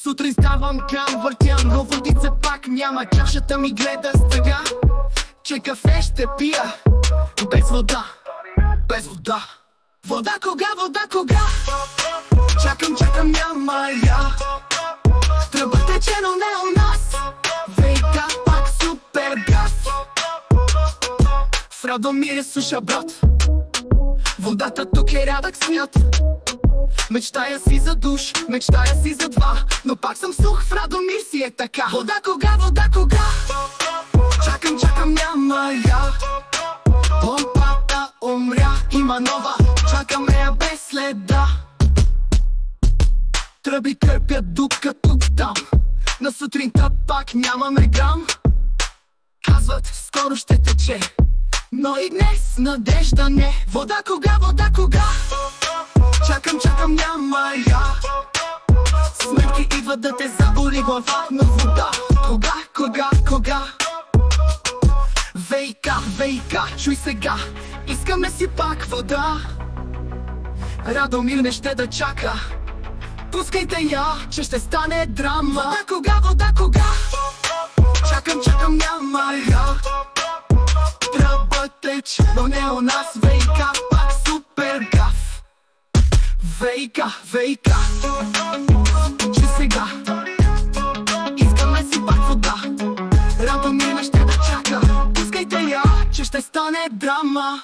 Сутрин ставам към, въртя, но водица пак няма. Чашата ми гледа с тъга, че кафе ще пия без вода, без вода. Вода кога, вода кога? Чакам, няма я. Тръба тече, но не у нас. ВиК пак супер газ. В Радомир е суша, брат. Водата тук е рядък свят. Мечтая си за душ, мечтая си за два, но пак съм сух, в Радомир си е така. Вода кога, вода кога? Чакам, няма я. Помпата умря, има нова, чакаме я без следа. Тръби кърпят дупка тук-там, на сутринта пак нямаме грам. Казват, скоро ще тече, но и днес надежда не. Вода кога, вода кога? Чакам, няма я. Сметки идват да те заболи глава, но вода кога? ВиК, чуй сега, искаме си пак вода. Радомир не ще да чака, пускайте я, че ще стане драма. Вода кога? Чакам, няма я. Тръба тече, но не у нас. ВиК пак супер гаф. ВиК, че сега искаме си пак вода. Радомир не ще да чака, пускайте я, че ще стане драма.